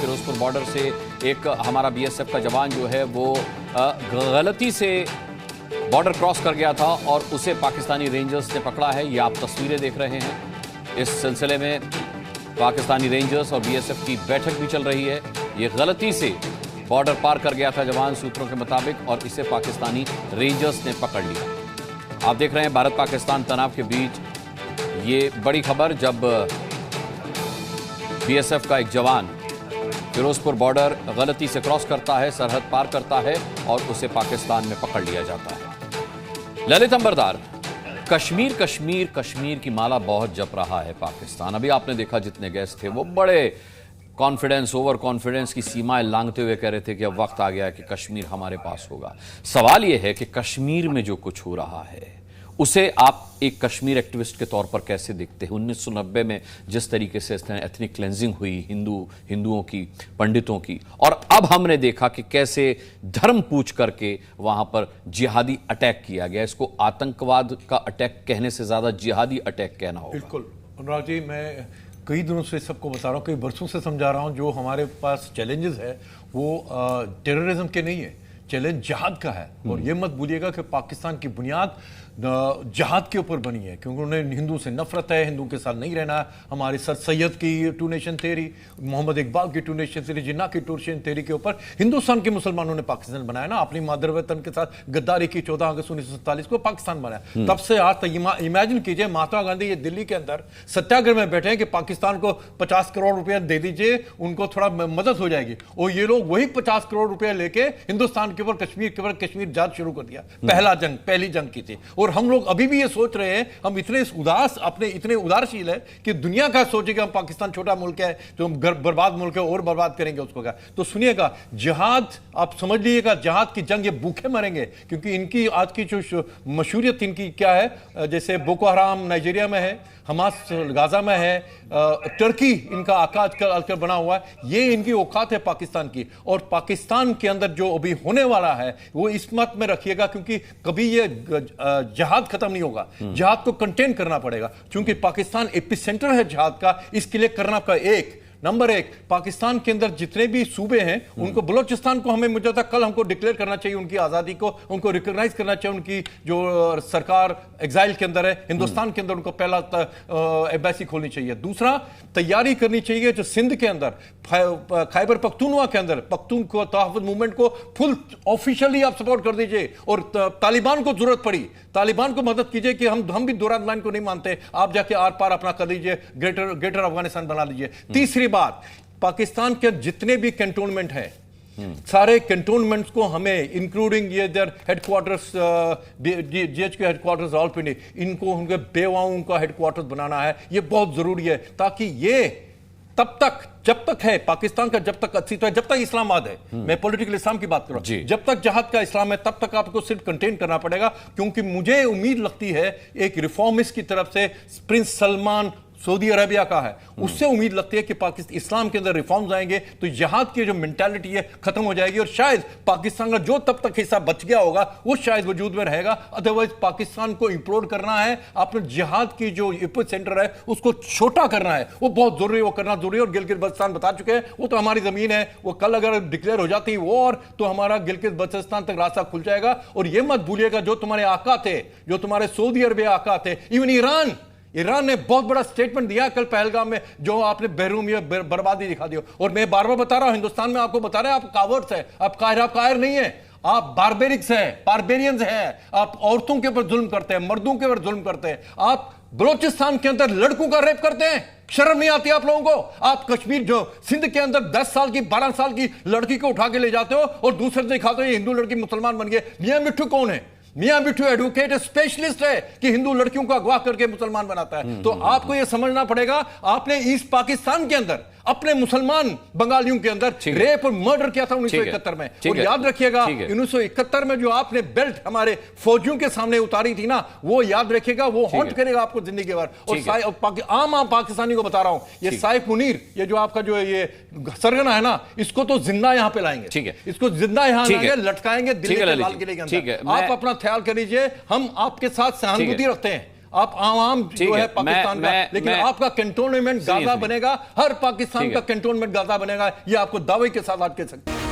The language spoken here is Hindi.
फिरोजपुर बॉर्डर से एक हमारा बीएसएफ का जवान जो है वो गलती से बॉर्डर क्रॉस कर गया था और उसे पाकिस्तानी रेंजर्स ने पकड़ा है। ये आप तस्वीरें देख रहे हैं। इस सिलसिले में पाकिस्तानी रेंजर्स और बीएसएफ की बैठक भी चल रही है। ये गलती से बॉर्डर पार कर गया था जवान सूत्रों के मुताबिक और इसे पाकिस्तानी रेंजर्स ने पकड़ लिया। आप देख रहे हैं भारत पाकिस्तान तनाव के बीच ये बड़ी खबर, जब बीएसएफ का एक जवान फिरोजपुर बॉर्डर गलती से क्रॉस करता है, सरहद पार करता है और उसे पाकिस्तान में पकड़ लिया जाता है। ललित अंबरदार, कश्मीर कश्मीर कश्मीर की माला बहुत जप रहा है पाकिस्तान। अभी आपने देखा जितने गेस्ट थे वो बड़े कॉन्फिडेंस, ओवर कॉन्फिडेंस की सीमाएं लांघते हुए कह रहे थे कि अब वक्त आ गया है कि कश्मीर हमारे पास होगा। सवाल यह है कि कश्मीर में जो कुछ हो रहा है उसे आप एक कश्मीर एक्टिविस्ट के तौर पर कैसे देखते हैं? 1990 में जिस तरीके से एथनिक क्लेंजिंग हुई हिंदुओं की, पंडितों की, और अब हमने देखा कि कैसे धर्म पूछ करके वहां पर जिहादी अटैक किया गया। इसको आतंकवाद का अटैक कहने से ज्यादा जिहादी अटैक कहना होगा। बिल्कुल अनुराग जी, मैं कई दिनों से सबको बता रहा हूँ, कई वर्षों से समझा रहा हूँ, जो हमारे पास चैलेंजेस है वो टेररिज्म के नहीं है, चैलेंज जहाद का है। और ये मत भूलिएगा कि पाकिस्तान की बुनियाद जहाद के ऊपर बनी है, क्योंकि उन्हें हिंदू से नफरत है, हिंदू के साथ नहीं रहना है। हमारे सर सैयद की two nation theory, Mohammad Iqbal की टू नेशन थ्योरी, जिन्ना की टू नेशन थ्योरी के ऊपर हिंदुस्तान के मुसलमानों ने पाकिस्तान बनाया ना, अपनी मादर वतन के साथ गद्दारी की 14 अगस्त 1947 को पाकिस्तान बनाया। तब से आज तक इमेजिन कीजिए, महात्मा गांधी ये दिल्ली के अंदर सत्याग्रह में बैठे हैं कि पाकिस्तान को 50 करोड़ रुपया दे दीजिए, उनको थोड़ा मदद हो जाएगी। और ये लोग वही 50 करोड़ रुपया लेके हिंदुस्तान के ऊपर कश्मीर जात शुरू कर दिया। पहली जंग की थी। और हम लोग अभी भी ये सोच रहे हैं, हम इतने इतने उदारशील है कि दुनिया का सोचे कि हम पाकिस्तान छोटा मुल्क है, जो हम बर्बाद मुल्क है और बर्बाद करेंगे उसको क्या। तो सुनिएगा, जिहाद आप समझ लीजिएगा, जिहाद की जंग ये भूखे मरेंगे, क्योंकि इनकी आज की जो मशहूरियत इनकी क्या है, जैसे बोको हराम नाइजीरिया में है, हमास गाजा में है, टर्की इनका आकाज बना हुआ है। ये इनकी औकात है पाकिस्तान की। और पाकिस्तान के अंदर जो अभी होने वाला है वो इस मत में रखिएगा, क्योंकि कभी ये जहाद खत्म नहीं होगा। जहाद को कंटेन करना पड़ेगा, क्योंकि पाकिस्तान एपिसेंटर है जहाद का। इसके लिए करना का नंबर एक, पाकिस्तान के अंदर जितने भी सूबे हैं उनको, बलोचिस्तान को हमें मुझे कल हमको डिक्लेयर करना चाहिए, उनकी आजादी को उनको रिकॉग्नाइज करना चाहिए। उनकी जो सरकार एग्जाइल के अंदर है, हिंदुस्तान के अंदर उनको पहला एम्बेसी खोलनी चाहिए। दूसरा, तैयारी करनी चाहिए जो सिंध के अंदर, खैबर पख्तूनवा के अंदर पख्तून को तहफ़्फ़ुज़ मूवमेंट को फुल ऑफिशियली आप सपोर्ट कर दीजिए। और तालिबान को जरूरत पड़ी, तालिबान को मदद कीजिए कि हम भी दुरान लाइन को नहीं मानते, आप जाके आर पार अपना कर लीजिए, ग्रेटर अफगानिस्तान बना लीजिए। तीसरी बात, पाकिस्तान के जितने भी कैंटोनमेंट हैं, सारे कैंटोनमेंट्स को हमें, इंक्लूडिंग ये their headquarters, GHQ headquarters Rawalpindi, इनको उनके बेवाओं का हेडक्वार्टर्स बनाना है। ये बहुत जरूरी है, ताकि ये तब तक, जब तक है पाकिस्तान का, जब तक अस्तित्व है, जब तक इस्लामाबाद है, मैं पॉलिटिकल इस्लाम की बात कर रहा हूं, जब तक जहाद का इस्लाम है तब तक आपको सिर्फ कंटेन करना पड़ेगा। क्योंकि मुझे उम्मीद लगती है एक रिफॉर्मिस्ट की तरफ से, प्रिंस सलमान सऊदी अरेबिया का है, उससे उम्मीद लगती है कि पाकिस्तान इस्लाम के अंदर रिफॉर्म्स आएंगे तो जहाद की जो मेंटालिटी है खत्म हो जाएगी। और शायद पाकिस्तान का जो तब तक हिस्सा बच गया होगा वो शायद वजूद में रहेगा। अदरवाइज पाकिस्तान को इंप्लोड करना है, आपने जिहाद की जो एपी सेंटर है उसको छोटा करना है, वो बहुत जरूरी है, वो करना जरूरी है। और गिलगित बल्तिस्तान बता चुके हैं, वो तो हमारी जमीन है, वो कल अगर डिक्लेयर हो जाती वो, और तो हमारा गिलगित बल्तिस्तान तक रास्ता खुल जाएगा। और ये मत भूलिएगा, जो तुम्हारे आका थे, जो तुम्हारे सऊदी अरबिया आका थे, इवन ईरान ने बहुत बड़ा स्टेटमेंट दिया कल पहलगाम में, जो आपने बहरूम या बर्बादी दिखा दी। और मैं बार बार बता रहा हूं, हिंदुस्तान में आपको बता रहे हैं, आप कावर्ड्स है, आप कायर नहीं है, आप बारबेरिक्स हैं, बारबेरियंस हैं। आप औरतों के ऊपर जुल्म करते हैं, मर्दों के ऊपर जुल्म करते हैं। आप बलोचिस्तान के अंदर लड़कों का रेप करते हैं, शर्म नहीं आती आप लोगों को? आप कश्मीर जो सिंध के अंदर 10 साल की 12 साल की लड़की को उठा के ले जाते हो और दूसरे से दिखाते हो ये हिंदू लड़की मुसलमान बन गए। मियां मिट्ठू कौन है? मियां बिट्टू एडवोकेट स्पेशलिस्ट है कि हिंदू लड़कियों को अगवा करके मुसलमान बनाता है। तो आपको यह समझना पड़ेगा, आपने ईस्ट पाकिस्तान के अंदर अपने मुसलमान बंगालियों के अंदर रेप और मर्डर किया था 1971 में। और याद रखिएगा 1971 में जो आपने बेल्ट हमारे फौजियों के सामने उतारी थी ना, वो याद रखिएगा, वो हॉन्ट करेगा आपको जिंदगी भर। और आम पाकिस्तानी को बता रहा हूं, ये साइफ मुनीर, ये जो आपका जो ये सरगना है ना, इसको तो जिंदा यहां पे लाएंगे, इसको जिंदा यहां लाएंगे, लटकाएंगे दिल्ली के लाल किले के अंदर। आप अपना ख्याल कर लीजिए, हम आपके साथ सहानुभूति रखते हैं, आप आवाम ठीक जो है है, पाकिस्तान का, लेकिन आपका कैंटोनमेंट गाजा बनेगा, हर पाकिस्तान का कैंटोनमेंट गाजा बनेगा, ये आपको दावे के साथ आप कह सकते हैं।